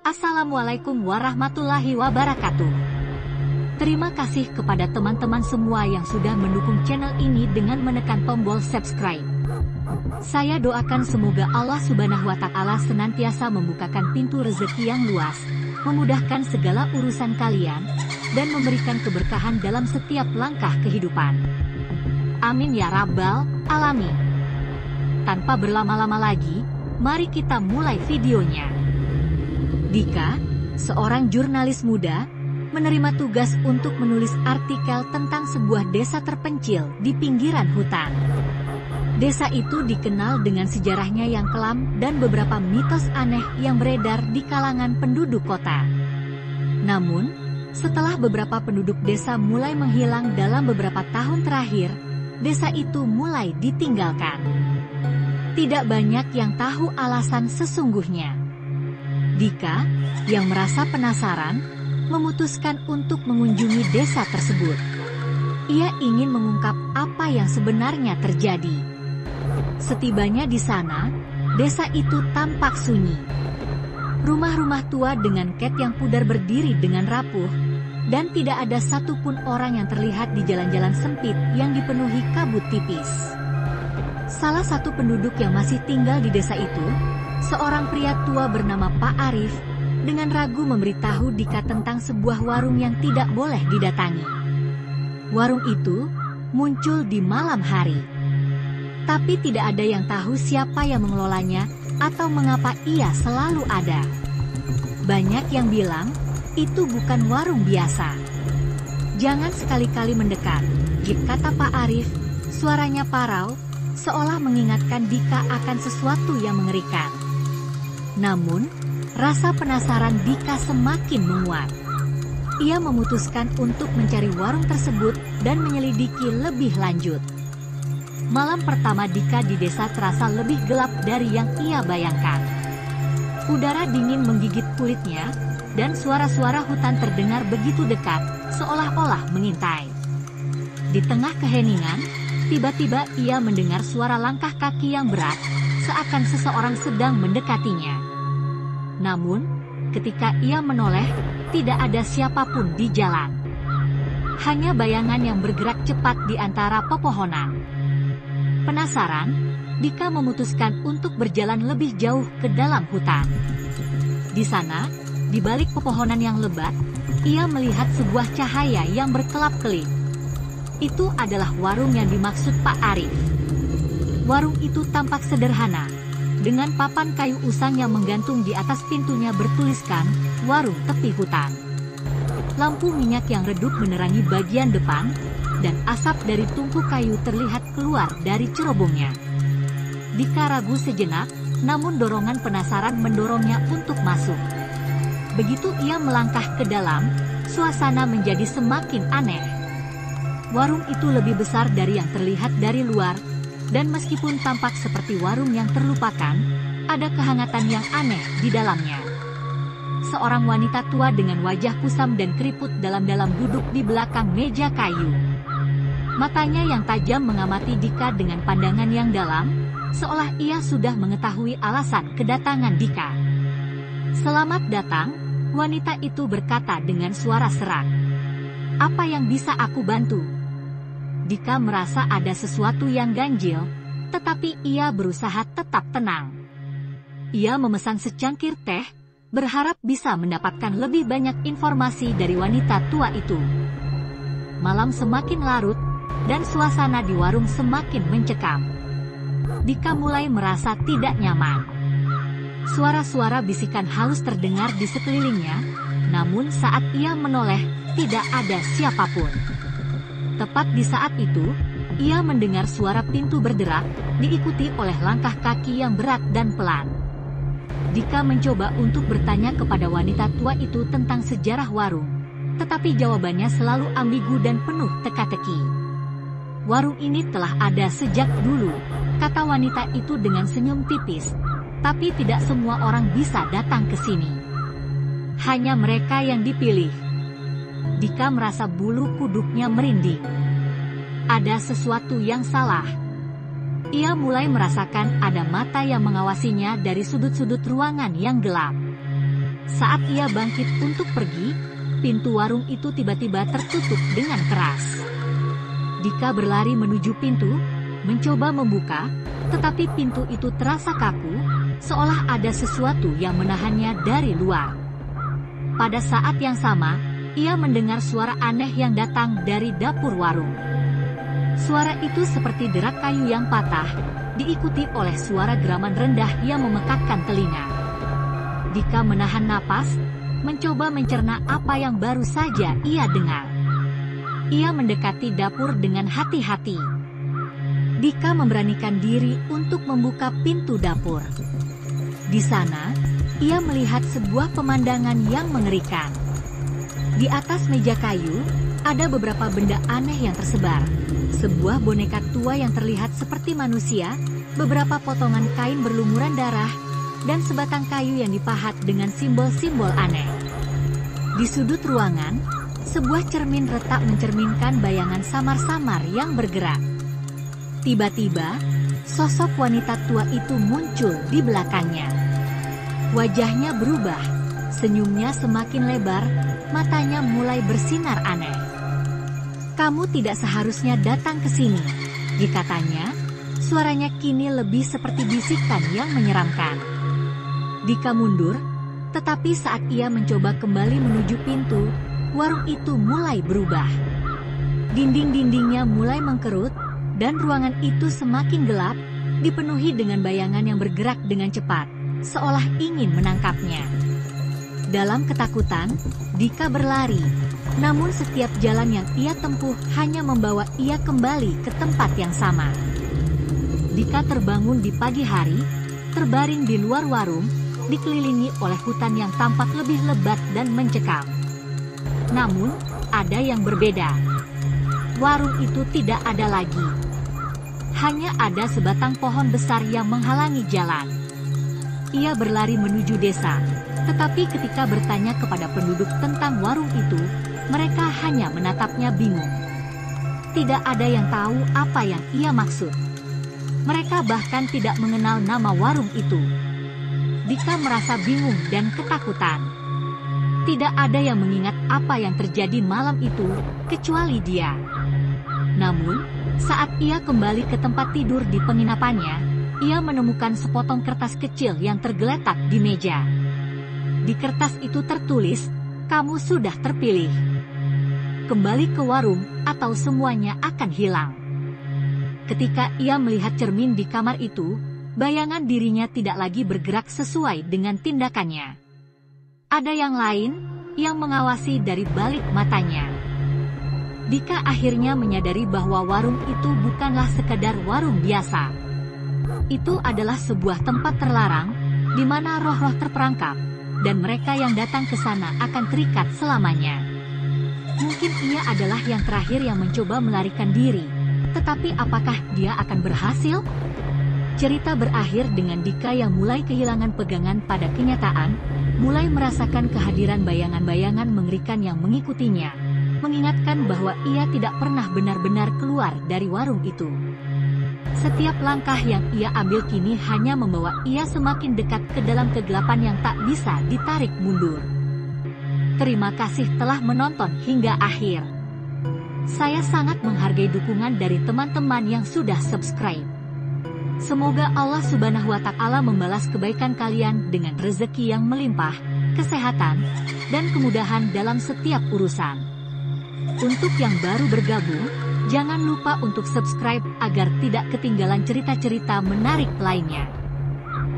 Assalamualaikum warahmatullahi wabarakatuh. Terima kasih kepada teman-teman semua yang sudah mendukung channel ini dengan menekan tombol subscribe. Saya doakan semoga Allah Subhanahu wa Ta'ala senantiasa membukakan pintu rezeki yang luas, memudahkan segala urusan kalian, dan memberikan keberkahan dalam setiap langkah kehidupan. Amin ya Rabbal Alamin. Tanpa berlama-lama lagi, mari kita mulai videonya. Dika, seorang jurnalis muda, menerima tugas untuk menulis artikel tentang sebuah desa terpencil di pinggiran hutan. Desa itu dikenal dengan sejarahnya yang kelam dan beberapa mitos aneh yang beredar di kalangan penduduk kota. Namun, setelah beberapa penduduk desa mulai menghilang dalam beberapa tahun terakhir, desa itu mulai ditinggalkan. Tidak banyak yang tahu alasan sesungguhnya. Dika, yang merasa penasaran, memutuskan untuk mengunjungi desa tersebut. Ia ingin mengungkap apa yang sebenarnya terjadi. Setibanya di sana, desa itu tampak sunyi. Rumah-rumah tua dengan cat yang pudar berdiri dengan rapuh, dan tidak ada satupun orang yang terlihat di jalan-jalan sempit yang dipenuhi kabut tipis. Salah satu penduduk yang masih tinggal di desa itu, seorang pria tua bernama Pak Arif, dengan ragu memberitahu Dika tentang sebuah warung yang tidak boleh didatangi. Warung itu muncul di malam hari. Tapi tidak ada yang tahu siapa yang mengelolanya atau mengapa ia selalu ada. Banyak yang bilang, itu bukan warung biasa. Jangan sekali-kali mendekat, kata Pak Arif, suaranya parau, seolah mengingatkan Dika akan sesuatu yang mengerikan. Namun, rasa penasaran Dika semakin menguat. Ia memutuskan untuk mencari warung tersebut dan menyelidiki lebih lanjut. Malam pertama Dika di desa terasa lebih gelap dari yang ia bayangkan. Udara dingin menggigit kulitnya, dan suara-suara hutan terdengar begitu dekat, seolah-olah mengintai. Di tengah keheningan, tiba-tiba ia mendengar suara langkah kaki yang berat, seakan seseorang sedang mendekatinya. Namun, ketika ia menoleh, tidak ada siapapun di jalan. Hanya bayangan yang bergerak cepat di antara pepohonan. Penasaran, Dika memutuskan untuk berjalan lebih jauh ke dalam hutan. Di sana, di balik pepohonan yang lebat, ia melihat sebuah cahaya yang berkelap-kelip. Itu adalah warung yang dimaksud Pak Arif. Warung itu tampak sederhana, dengan papan kayu usang yang menggantung di atas pintunya bertuliskan, warung tepi hutan. Lampu minyak yang redup menerangi bagian depan, dan asap dari tungku kayu terlihat keluar dari cerobongnya. Dika ragu sejenak, namun dorongan penasaran mendorongnya untuk masuk. Begitu ia melangkah ke dalam, suasana menjadi semakin aneh. Warung itu lebih besar dari yang terlihat dari luar, dan meskipun tampak seperti warung yang terlupakan, ada kehangatan yang aneh di dalamnya. Seorang wanita tua dengan wajah kusam dan keriput dalam-dalam duduk di belakang meja kayu. Matanya yang tajam mengamati Dika dengan pandangan yang dalam, seolah ia sudah mengetahui alasan kedatangan Dika. "Selamat datang," wanita itu berkata dengan suara serak. "Apa yang bisa aku bantu?" Dika merasa ada sesuatu yang ganjil, tetapi ia berusaha tetap tenang. Ia memesan secangkir teh, berharap bisa mendapatkan lebih banyak informasi dari wanita tua itu. Malam semakin larut, dan suasana di warung semakin mencekam. Dika mulai merasa tidak nyaman. Suara-suara bisikan halus terdengar di sekelilingnya, namun saat ia menoleh, tidak ada siapapun. Tepat di saat itu, ia mendengar suara pintu berderak, diikuti oleh langkah kaki yang berat dan pelan. Dika mencoba untuk bertanya kepada wanita tua itu tentang sejarah warung, tetapi jawabannya selalu ambigu dan penuh teka-teki. "Warung ini telah ada sejak dulu," kata wanita itu dengan senyum tipis, "tapi tidak semua orang bisa datang ke sini. Hanya mereka yang dipilih." Dika merasa bulu kuduknya merinding. Ada sesuatu yang salah. Ia mulai merasakan ada mata yang mengawasinya dari sudut-sudut ruangan yang gelap. Saat ia bangkit untuk pergi, pintu warung itu tiba-tiba tertutup dengan keras. Dika berlari menuju pintu, mencoba membuka, tetapi pintu itu terasa kaku, seolah ada sesuatu yang menahannya dari luar. Pada saat yang sama, ia mendengar suara aneh yang datang dari dapur warung. Suara itu seperti derak kayu yang patah, diikuti oleh suara geraman rendah yang memekakkan telinga. Dika menahan napas, mencoba mencerna apa yang baru saja ia dengar. Ia mendekati dapur dengan hati-hati. Dika memberanikan diri untuk membuka pintu dapur. Di sana, ia melihat sebuah pemandangan yang mengerikan. Di atas meja kayu, ada beberapa benda aneh yang tersebar. Sebuah boneka tua yang terlihat seperti manusia, beberapa potongan kain berlumuran darah, dan sebatang kayu yang dipahat dengan simbol-simbol aneh. Di sudut ruangan, sebuah cermin retak mencerminkan bayangan samar-samar yang bergerak. Tiba-tiba, sosok wanita tua itu muncul di belakangnya. Wajahnya berubah, senyumnya semakin lebar, matanya mulai bersinar aneh. "Kamu tidak seharusnya datang ke sini," dikatanya. Suaranya kini lebih seperti bisikan yang menyeramkan. Dika mundur, tetapi saat ia mencoba kembali menuju pintu, warung itu mulai berubah. Dinding-dindingnya mulai mengkerut, dan ruangan itu semakin gelap, dipenuhi dengan bayangan yang bergerak dengan cepat, seolah ingin menangkapnya. Dalam ketakutan, Dika berlari, namun setiap jalan yang ia tempuh hanya membawa ia kembali ke tempat yang sama. Dika terbangun di pagi hari, terbaring di luar warung, dikelilingi oleh hutan yang tampak lebih lebat dan mencekam. Namun, ada yang berbeda. Warung itu tidak ada lagi. Hanya ada sebatang pohon besar yang menghalangi jalan. Ia berlari menuju desa, tetapi ketika bertanya kepada penduduk tentang warung itu, mereka hanya menatapnya bingung. Tidak ada yang tahu apa yang ia maksud. Mereka bahkan tidak mengenal nama warung itu. Dika merasa bingung dan ketakutan. Tidak ada yang mengingat apa yang terjadi malam itu, kecuali dia. Namun, saat ia kembali ke tempat tidur di penginapannya, ia menemukan sepotong kertas kecil yang tergeletak di meja. Di kertas itu tertulis, "Kamu sudah terpilih. Kembali ke warung, atau semuanya akan hilang." Ketika ia melihat cermin di kamar itu, bayangan dirinya tidak lagi bergerak sesuai dengan tindakannya. Ada yang lain yang mengawasi dari balik matanya. Dika akhirnya menyadari bahwa warung itu bukanlah sekedar warung biasa. Itu adalah sebuah tempat terlarang, di mana roh-roh terperangkap, dan mereka yang datang ke sana akan terikat selamanya. Mungkin ia adalah yang terakhir yang mencoba melarikan diri, tetapi apakah dia akan berhasil? Cerita berakhir dengan Dika yang mulai kehilangan pegangan pada kenyataan, mulai merasakan kehadiran bayangan-bayangan mengerikan yang mengikutinya, mengingatkan bahwa ia tidak pernah benar-benar keluar dari warung itu. Setiap langkah yang ia ambil kini hanya membawa ia semakin dekat ke dalam kegelapan yang tak bisa ditarik mundur. Terima kasih telah menonton hingga akhir. Saya sangat menghargai dukungan dari teman-teman yang sudah subscribe. Semoga Allah Subhanahu wa Ta'ala membalas kebaikan kalian dengan rezeki yang melimpah, kesehatan, dan kemudahan dalam setiap urusan. Untuk yang baru bergabung, jangan lupa untuk subscribe agar tidak ketinggalan cerita-cerita menarik lainnya.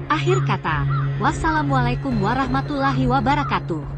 Akhir kata, wassalamualaikum warahmatullahi wabarakatuh.